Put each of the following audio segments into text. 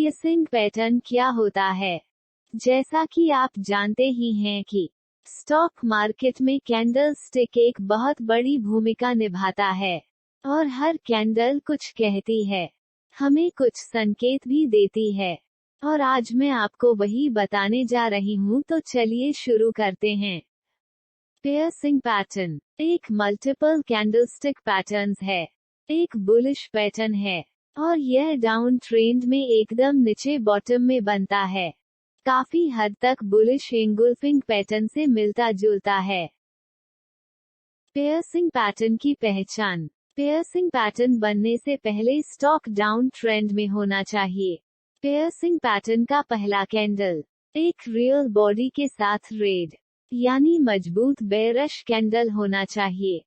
Piercing pattern क्या होता है? जैसा कि आप जानते ही हैं कि स्टॉक मार्केट में कैंडल स्टिक एक बहुत बड़ी भूमिका निभाता है और हर कैंडल कुछ कहती है, हमें कुछ संकेत भी देती है। और आज मैं आपको वही बताने जा रही हूँ, तो चलिए शुरू करते हैं। पियर्सिंग पैटर्न एक मल्टीपल कैंडलस्टिक पैटर्न्स है, एक बुलिश पैटर्न है और यह डाउन ट्रेंड में एकदम नीचे बॉटम में बनता है। काफी हद तक बुलिश एंगुल्फिंग पैटर्न से मिलता जुलता है। पियर्सिंग पैटर्न की पहचान। पियर्सिंग पैटर्न बनने से पहले स्टॉक डाउन ट्रेंड में होना चाहिए। पियर्सिंग पैटर्न का पहला कैंडल एक रियल बॉडी के साथ रेड यानी मजबूत बेयरिश कैंडल होना चाहिए।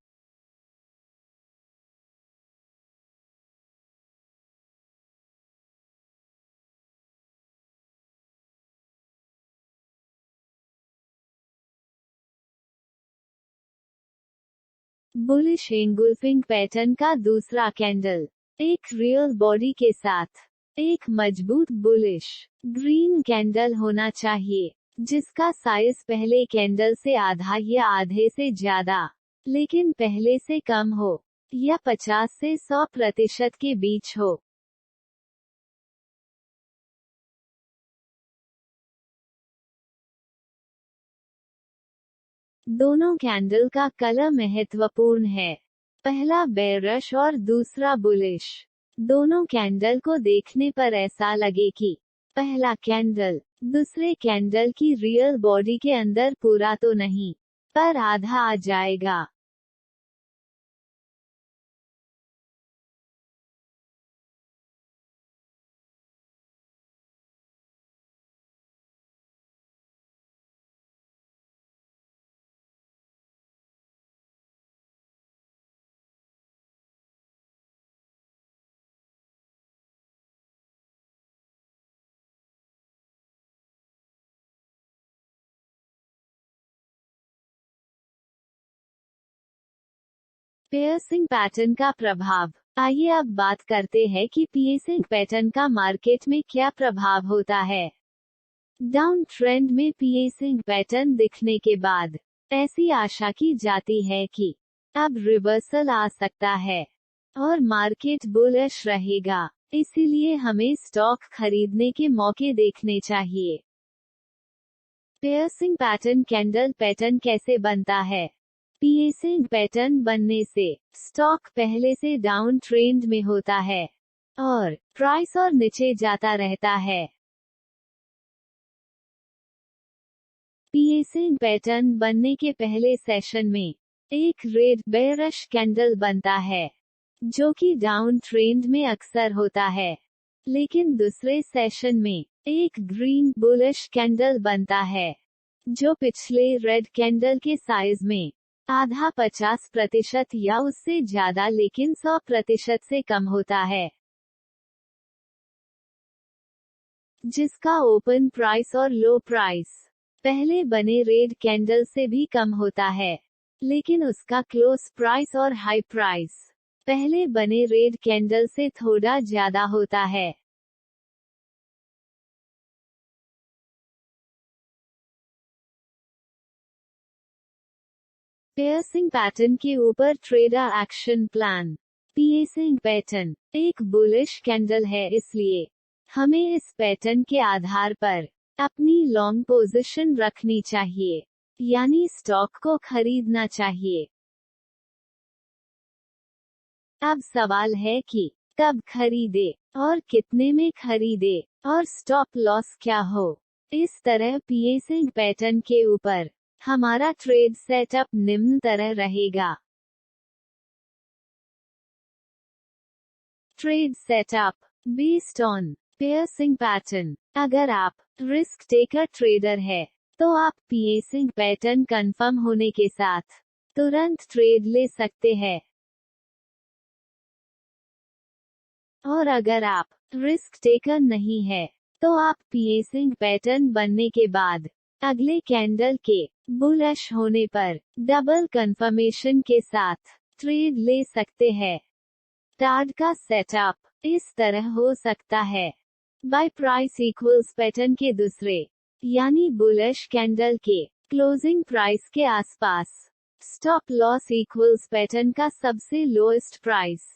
बुलिश एंगुल्फिंग पैटर्न का दूसरा कैंडल एक रियल बॉडी के साथ एक मजबूत बुलिश ग्रीन कैंडल होना चाहिए, जिसका साइज पहले कैंडल से आधा या आधे से ज्यादा लेकिन पहले से कम हो या 50 से 100% के बीच हो। दोनों कैंडल का कलर महत्वपूर्ण है, पहला बेयरिश और दूसरा बुलिश। दोनों कैंडल को देखने पर ऐसा लगे कि पहला कैंडल दूसरे कैंडल की रियल बॉडी के अंदर पूरा तो नहीं, पर आधा आ जाएगा। पियर्सिंग पैटर्न का प्रभाव। आइए अब बात करते हैं कि पियर्सिंग पैटर्न का मार्केट में क्या प्रभाव होता है। डाउन ट्रेंड में पियर्सिंग पैटर्न दिखने के बाद ऐसी आशा की जाती है कि अब रिवर्सल आ सकता है और मार्केट बुलिश रहेगा, इसीलिए हमें स्टॉक खरीदने के मौके देखने चाहिए। पियर्सिंग पैटर्न कैंडल पैटर्न कैसे बनता है? पियर्सिंग पैटर्न बनने से स्टॉक पहले से डाउन ट्रेंड में होता है और प्राइस और नीचे जाता रहता है। पियर्सिंग पैटर्न बनने के पहले सेशन में एक रेड बेयरिश कैंडल बनता है, जो कि डाउन ट्रेंड में अक्सर होता है, लेकिन दूसरे सेशन में एक ग्रीन बुलिश कैंडल बनता है, जो पिछले रेड कैंडल के साइज में आधा 50% या उससे ज्यादा लेकिन 100% से कम होता है, जिसका ओपन प्राइस और लो प्राइस पहले बने रेड कैंडल से भी कम होता है, लेकिन उसका क्लोज प्राइस और हाई प्राइस पहले बने रेड कैंडल से थोड़ा ज्यादा होता है। पियर्सिंग पैटर्न के ऊपर trader action plan. Piercing pattern एक बुलिश कैंडल है, इसलिए हमें इस पैटर्न के आधार पर अपनी लॉन्ग पोजीशन रखनी चाहिए, यानी स्टॉक को खरीदना चाहिए। अब सवाल है कि कब खरीदे और कितने में खरीदे और स्टॉप लॉस क्या हो। इस तरह पियर्सिंग पैटर्न के ऊपर हमारा ट्रेड सेटअप निम्न तरह रहेगा। Trade setup based on piercing pattern. अगर आप रिस्क टेकर ट्रेडर है, तो आप पियर्सिंग पैटर्न कंफर्म होने के साथ तुरंत ट्रेड ले सकते हैं। और अगर आप रिस्क टेकर नहीं है, तो आप पियर्सिंग पैटर्न बनने के बाद अगले कैंडल के बुलिश होने पर डबल कंफर्मेशन के साथ ट्रेड ले सकते हैं। टार्ड का सेटअप इस तरह हो सकता है। बाय प्राइस इक्वल्स पैटर्न के दूसरे यानी बुलिश कैंडल के क्लोजिंग प्राइस के आसपास। स्टॉप लॉस इक्वल्स पैटर्न का सबसे लोएस्ट प्राइस।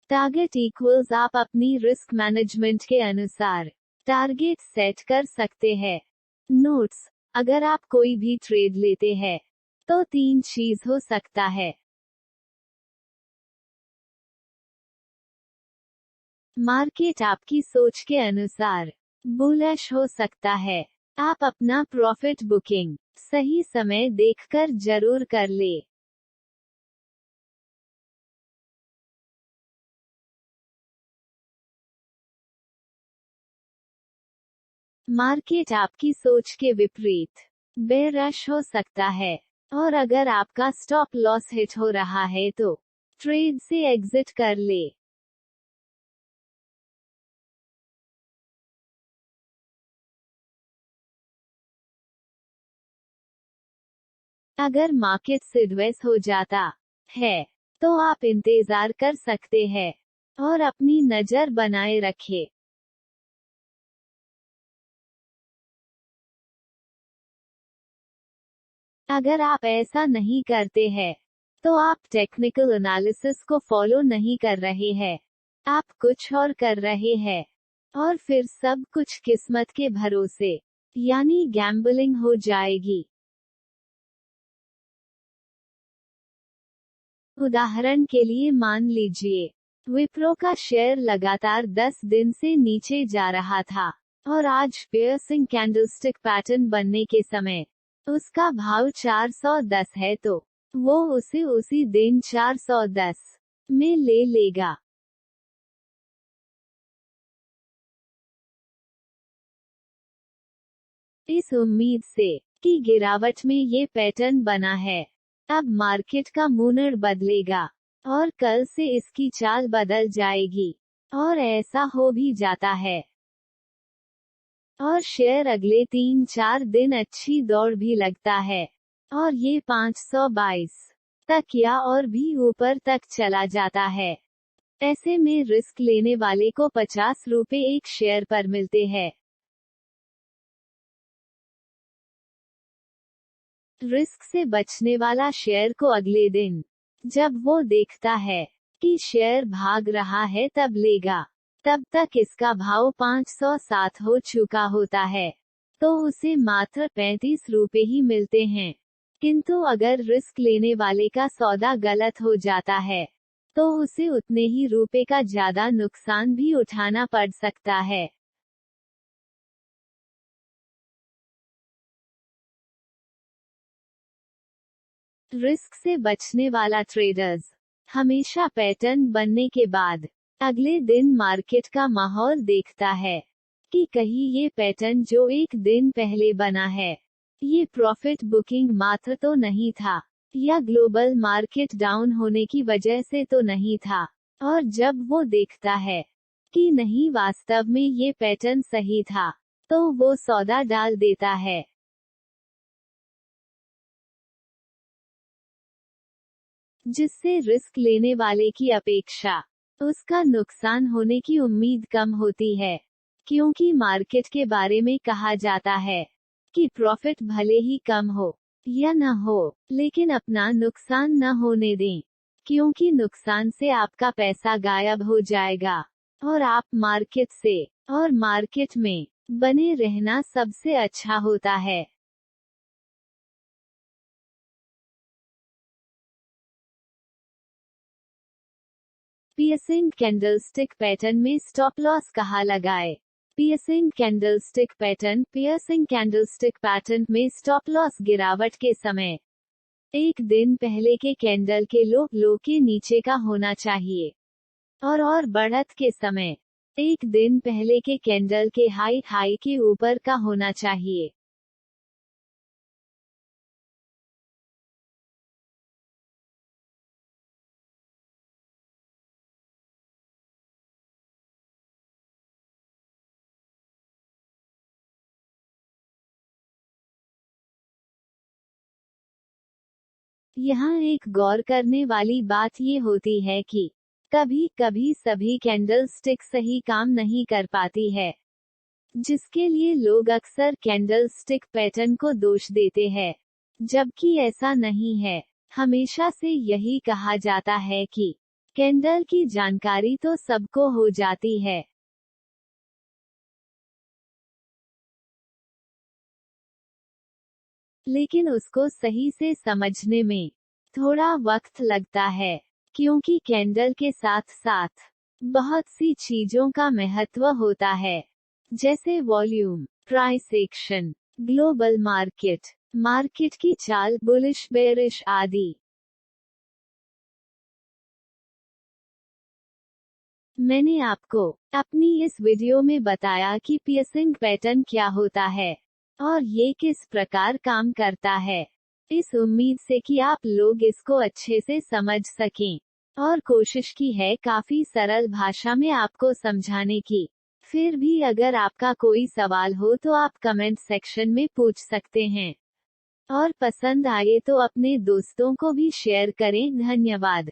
टारगेट इक्वल्स आप अपनी रिस्क मैनेजमेंट के अनुसार टारगेट सेट कर सकते हैं। नोट्स, अगर आप कोई भी ट्रेड लेते हैं तो 3 चीज हो सकता है। मार्केट आपकी सोच के अनुसार बुलिश हो सकता है। आप अपना प्रॉफिट बुकिंग सही समय देखकर जरूर कर ले। मार्केट आपकी सोच के विपरीत बेरश हो सकता है, और अगर आपका स्टॉप लॉस हिट हो रहा है तो ट्रेड से एग्जिट कर ले। अगर मार्केट सिडवेस हो जाता है तो आप इंतजार कर सकते हैं और अपनी नजर बनाए रखें। अगर आप ऐसा नहीं करते हैं तो आप टेक्निकल एनालिसिस को फॉलो नहीं कर रहे हैं, आप कुछ और कर रहे हैं, और फिर सब कुछ किस्मत के भरोसे यानी गैम्बलिंग हो जाएगी। उदाहरण के लिए मान लीजिए विप्रो का शेयर लगातार 10 दिन से नीचे जा रहा था और आज पियर्सिंग कैंडलस्टिक पैटर्न बनने के समय उसका भाव 410 है तो वो उसे उसी दिन 410 में ले लेगा। इस उम्मीद से कि गिरावट में ये पैटर्न बना है, अब मार्केट का मूड बदलेगा और कल से इसकी चाल बदल जाएगी, और ऐसा हो भी जाता है। और शेयर अगले 3-4 दिन अच्छी दौड़ भी लगता है और ये 522 तक या और भी ऊपर तक चला जाता है। ऐसे में रिस्क लेने वाले को 50 रुपए एक शेयर पर मिलते हैं। रिस्क से बचने वाला शेयर को अगले दिन जब वो देखता है कि शेयर भाग रहा है तब लेगा। तब तक इसका भाव 507 हो चुका होता है तो उसे मात्र 35 रुपए ही मिलते हैं। किंतु अगर रिस्क लेने वाले का सौदा गलत हो जाता है तो उसे उतने ही रुपए का ज्यादा नुकसान भी उठाना पड़ सकता है। रिस्क से बचने वाला ट्रेडर्स हमेशा पैटर्न बनने के बाद अगले दिन मार्केट का माहौल देखता है कि कहीं ये पैटर्न जो एक दिन पहले बना है, ये प्रॉफिट बुकिंग मात्र तो नहीं था, या ग्लोबल मार्केट डाउन होने की वजह से तो नहीं था। और जब वो देखता है कि नहीं वास्तव में ये पैटर्न सही था, तो वो सौदा डाल देता है। जिससे रिस्क लेने वाले की अपेक्षा उसका नुकसान होने की उम्मीद कम होती है, क्योंकि मार्केट के बारे में कहा जाता है कि प्रॉफिट भले ही कम हो या न हो, लेकिन अपना नुकसान न होने दें, क्योंकि नुकसान से आपका पैसा गायब हो जाएगा और आप मार्केट से और मार्केट में बने रहना सबसे अच्छा होता है। पियर्सिंग कैंडलस्टिक पैटर्न में स्टॉप लॉस कहाँ लगाए। Piercing candlestick pattern piercing candlestick pattern में स्टॉप लॉस गिरावट के समय एक दिन पहले के कैंडल के लो के नीचे का होना चाहिए, और बढ़त के समय एक दिन पहले के कैंडल के हाई के ऊपर का होना चाहिए। यहाँ एक गौर करने वाली बात ये होती है कि कभी कभी सभी कैंडल स्टिक सही काम नहीं कर पाती है, जिसके लिए लोग अक्सर कैंडल स्टिक पैटर्न को दोष देते हैं, जबकि ऐसा नहीं है। हमेशा से यही कहा जाता है कि कैंडल की जानकारी तो सबको हो जाती है, लेकिन उसको सही से समझने में थोड़ा वक्त लगता है, क्योंकि कैंडल के साथ साथ बहुत सी चीजों का महत्व होता है, जैसे volume, price action, global market, market की चाल, बुलिश बेरिश आदि। मैंने आपको अपनी इस वीडियो में बताया कि पियर्सिंग पैटर्न क्या होता है और ये किस प्रकार काम करता है, इस उम्मीद से कि आप लोग इसको अच्छे से समझ सकें, और कोशिश की है काफी सरल भाषा में आपको समझाने की। फिर भी अगर आपका कोई सवाल हो तो आप कमेंट सेक्शन में पूछ सकते हैं, और पसंद आए तो अपने दोस्तों को भी शेयर करें। धन्यवाद।